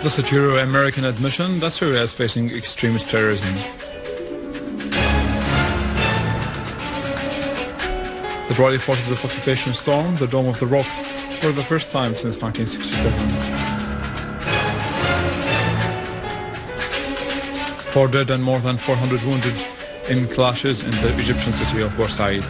This is your American admission that Syria is facing extremist terrorism. Israeli forces of occupation stormed the Dome of the Rock for the first time since 1967. 4 dead and more than 400 wounded in clashes in the Egyptian city of Bursaid.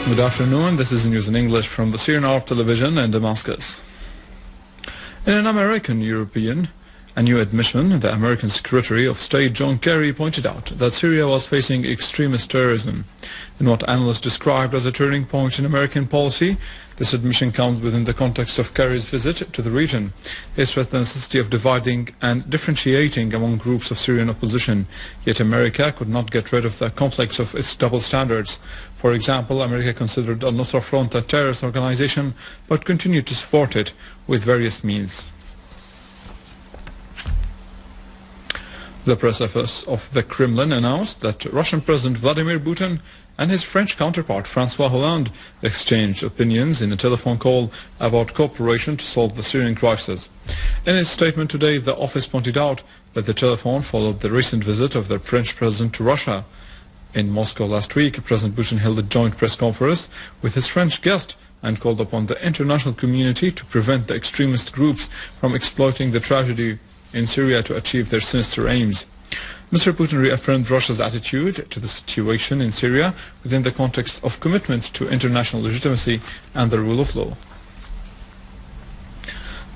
Good afternoon, this is news in English from the Syrian television in Damascus. In an American-European, a new admission, the American Secretary of State John Kerry pointed out that Syria was facing extremist terrorism. In what analysts described as a turning point in American policy, this admission comes within the context of Kerry's visit to the region. He stressed the necessity of dividing and differentiating among groups of Syrian opposition, yet America could not get rid of the complex of its double standards. For example, America considered al-Nusra Front a terrorist organization, but continued to support it with various means. The press office of the Kremlin announced that Russian President Vladimir Putin and his French counterpart François Hollande exchanged opinions in a telephone call about cooperation to solve the Syrian crisis. In its statement today, the office pointed out that the telephone followed the recent visit of the French president to Russia. In Moscow last week, President Putin held a joint press conference with his French guest and called upon the international community to prevent the extremist groups from exploiting the tragedy in Syria to achieve their sinister aims. Mr. Putin reaffirmed Russia's attitude to the situation in Syria within the context of commitment to international legitimacy and the rule of law.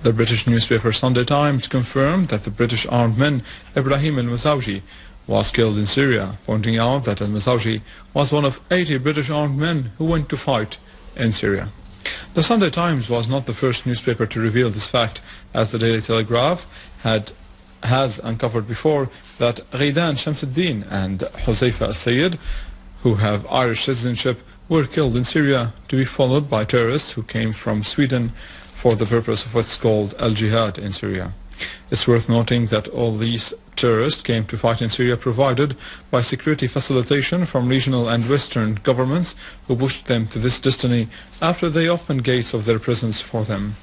The British newspaper Sunday Times confirmed that the British armed man Ibrahim al-Masawji was killed in Syria, pointing out that al-Masawji was one of 80 British armed men who went to fight in Syria. The Sunday Times was not the first newspaper to reveal this fact, as the Daily Telegraph has uncovered before that Ghaidan Shamsuddin and Huzaifa al-Sayyid, who have Irish citizenship, were killed in Syria, to be followed by terrorists who came from Sweden for the purpose of what's called al-Jihad in Syria. It's worth noting that all these terrorists came to fight in Syria provided by security facilitation from regional and western governments who pushed them to this destiny after they opened gates of their prisons for them.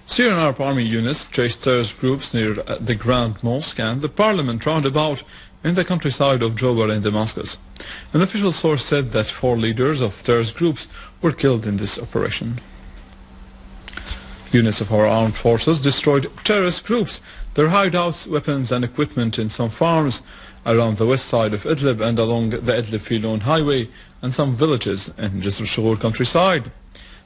Syrian Arab Army units chased terrorist groups near the Grand Mosque and the Parliament roundabout in the countryside of Jowar in Damascus. An official source said that 4 leaders of terrorist groups were killed in this operation. Units of our armed forces destroyed terrorist groups, their hideouts, weapons and equipment in some farms around the west side of Idlib and along the Idlib-Filon highway and some villages in Jisr al-Shughur countryside.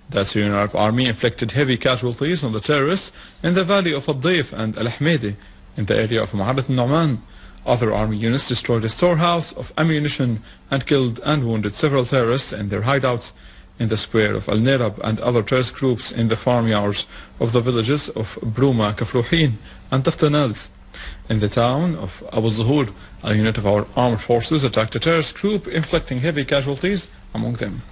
The Syrian Arab Army inflicted heavy casualties on the terrorists in the valley of Al-Dayf and Al-Ahmadi in the area of Ma'arat al-Nu'man. Other army units destroyed a storehouse of ammunition and killed and wounded several terrorists in their hideouts in the square of Al-Nirab and other terrorist groups in the farmyards of the villages of Bruma, Kafruhin and Taftanaz. In the town of Abu Zuhur, a unit of our armed forces attacked a terrorist group, inflicting heavy casualties among them.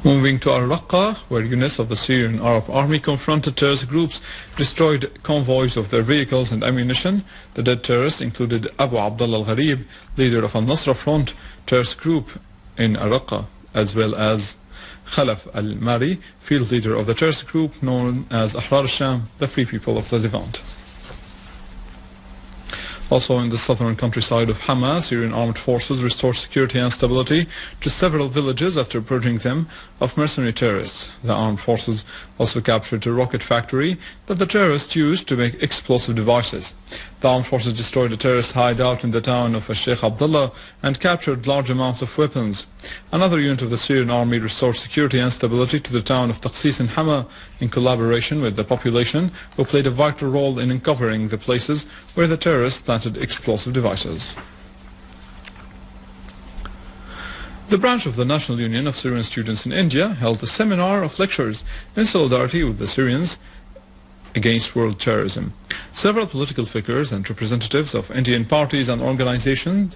Moving to Al-Raqqa, where units of the Syrian Arab Army confronted terrorist groups, destroyed convoys of their vehicles and ammunition. The dead terrorists included Abu Abdullah al-Gharib, leader of al-Nusra Front terrorist group in Al-Raqqa, as well as Khalaf al-Mari, field leader of the terrorist group known as Ahrar al-Sham, the Free People of the Levant. Also in the southern countryside of Hama, Syrian armed forces restored security and stability to several villages after purging them of mercenary terrorists. The armed forces also captured a rocket factory that the terrorists used to make explosive devices. The armed forces destroyed a terrorist hideout in the town of Sheikh Abdullah and captured large amounts of weapons. Another unit of the Syrian army restored security and stability to the town of Taqsis in Hama in collaboration with the population, who played a vital role in uncovering the places where the terrorists planted explosive devices. The branch of the National Union of Syrian Students in India held a seminar of lectures in solidarity with the Syrians against world terrorism. Several political figures and representatives of Indian parties and organizations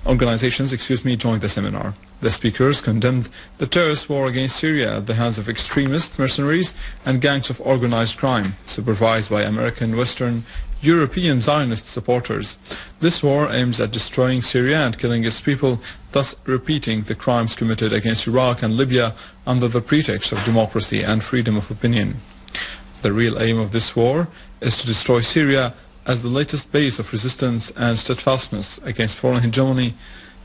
joined the seminar. The speakers condemned the terrorist war against Syria at the hands of extremist mercenaries and gangs of organized crime, supervised by American, Western, European Zionist supporters. This war aims at destroying Syria and killing its people, thus repeating the crimes committed against Iraq and Libya under the pretext of democracy and freedom of opinion. The real aim of this war is to destroy Syria as the latest base of resistance and steadfastness against foreign hegemony.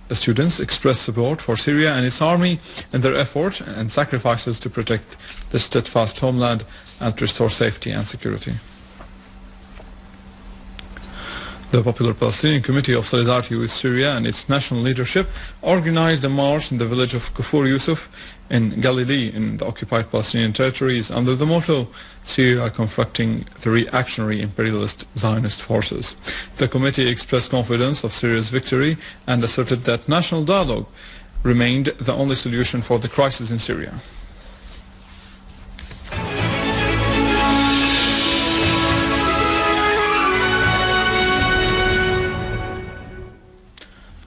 The students expressed support for Syria and its army in their effort and sacrifices to protect the steadfast homeland and to restore safety and security. The Popular Palestinian Committee of Solidarity with Syria and its national leadership organized a march in the village of Kufur Yusuf in Galilee in the occupied Palestinian territories under the motto, Syria confronting the reactionary imperialist Zionist forces. The committee expressed confidence of Syria's victory and asserted that national dialogue remained the only solution for the crisis in Syria.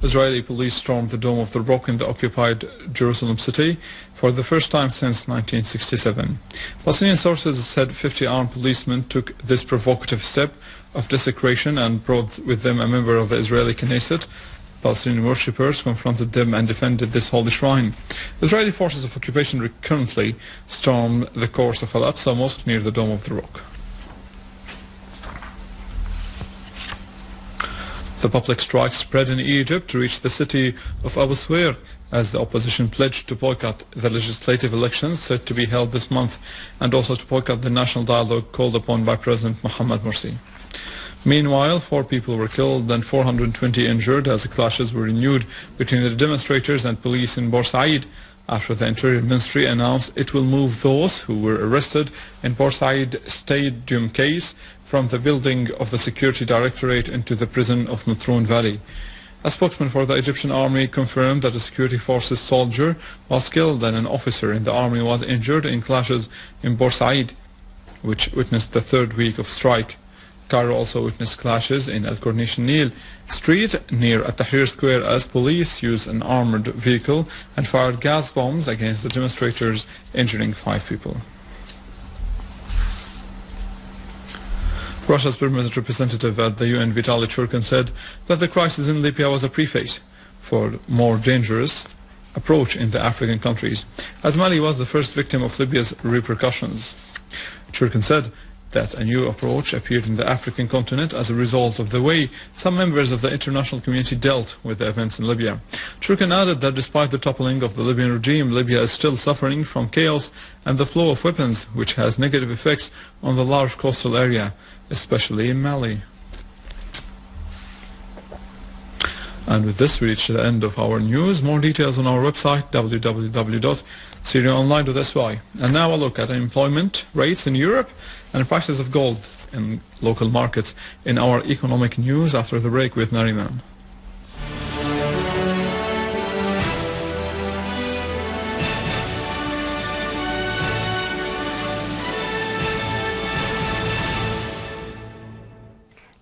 Israeli police stormed the Dome of the Rock in the occupied Jerusalem city for the first time since 1967. Palestinian sources said 50 armed policemen took this provocative step of desecration and brought with them a member of the Israeli Knesset. Palestinian worshippers confronted them and defended this holy shrine. Israeli forces of occupation recurrently stormed the course of al-Aqsa Mosque near the Dome of the Rock. The public strike spread in Egypt to reach the city of Abu Sweir as the opposition pledged to boycott the legislative elections set to be held this month and also to boycott the national dialogue called upon by President Mohamed Morsi. Meanwhile, 4 people were killed and 420 injured as the clashes were renewed between the demonstrators and police in Port Said after the Interior Ministry announced it will move those who were arrested in Port Said Stadium case from the building of the Security Directorate into the prison of Nutrun Valley. A spokesman for the Egyptian army confirmed that a security forces soldier was killed and an officer in the army was injured in clashes in Port Said, which witnessed the 3rd week of strike. Cairo also witnessed clashes in El Corniche Nil Street near At-Tahrir Square as police used an armored vehicle and fired gas bombs against the demonstrators, injuring 5 people. Russia's permanent representative at the UN, Vitaly Churkin, said that the crisis in Libya was a preface for a more dangerous approach in the African countries, as Mali was the first victim of Libya's repercussions. Churkin said that a new approach appeared in the African continent as a result of the way some members of the international community dealt with the events in Libya. Churkin added that despite the toppling of the Libyan regime, Libya is still suffering from chaos and the flow of weapons, which has negative effects on the large coastal area, especially in Mali. And with this we reach the end of our news. More details on our website www.syriaonline.sy. And now a look at employment rates in Europe and the prices of gold in local markets in our economic news after the break with Nariman.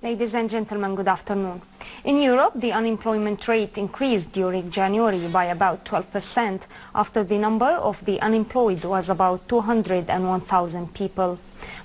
Ladies and gentlemen, good afternoon. In Europe, the unemployment rate increased during January by about 12% after the number of the unemployed was about 201,000 people.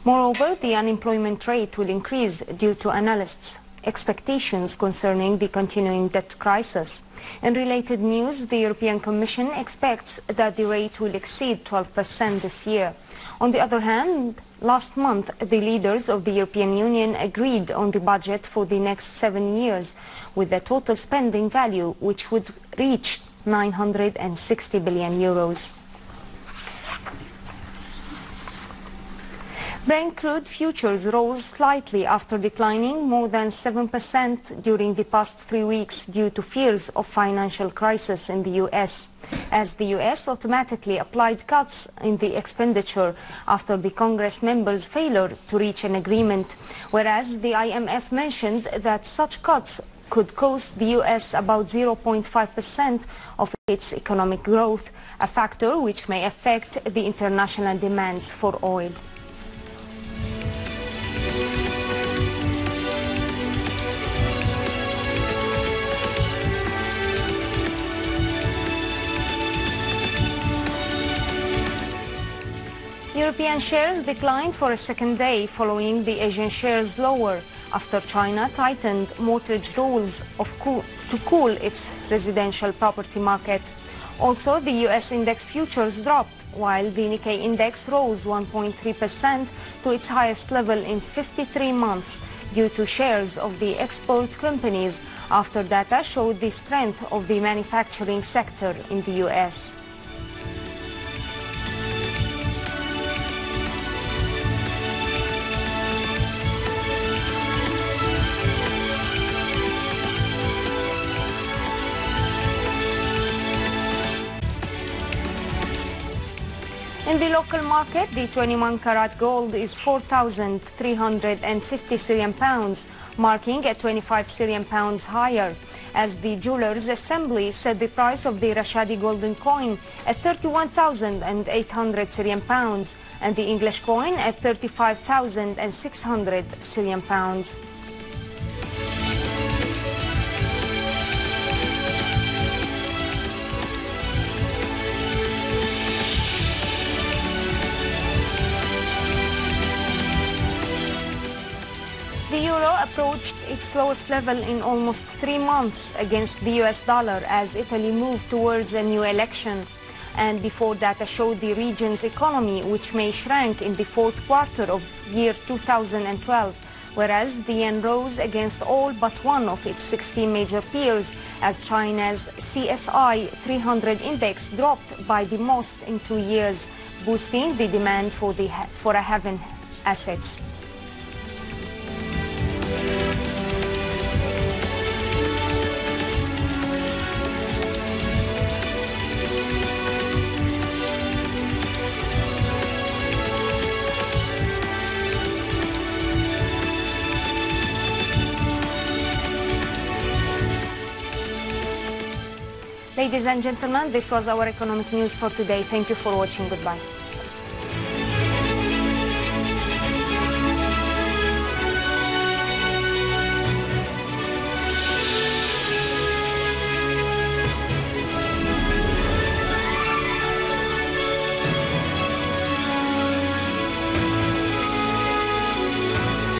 Moreover, the unemployment rate will increase due to analysts' expectations concerning the continuing debt crisis. In related news, the European Commission expects that the rate will exceed 12% this year. On the other hand, last month, the leaders of the European Union agreed on the budget for the next 7 years, with a total spending value which would reach 960 billion euros. Brent crude futures rose slightly after declining more than 7% during the past 3 weeks due to fears of financial crisis in the US, as the US automatically applied cuts in the expenditure after the Congress members' failure to reach an agreement, whereas the IMF mentioned that such cuts could cost the US about 0.5% of its economic growth, a factor which may affect the international demands for oil. European shares declined for a second day following the Asian shares lower after China tightened mortgage rules to cool its residential property market. Also, the US index futures dropped, while the Nikkei index rose 1.3% to its highest level in 53 months due to shares of the export companies after data showed the strength of the manufacturing sector in the US. In the local market, the 21-carat gold is 4,350 Syrian pounds, marking a 25 Syrian pounds higher, as the Jewelers Assembly set the price of the Rashadi golden coin at 31,800 Syrian pounds and the English coin at 35,600 Syrian pounds. The euro approached its lowest level in almost 3 months against the US dollar as Italy moved towards a new election. And before data showed the region's economy, which may shrink in the fourth quarter of year 2012, whereas the yen rose against all but one of its 16 major peers as China's CSI 300 index dropped by the most in 2 years, boosting the demand for haven assets. Ladies and gentlemen, this was our economic news for today. Thank you for watching. Goodbye.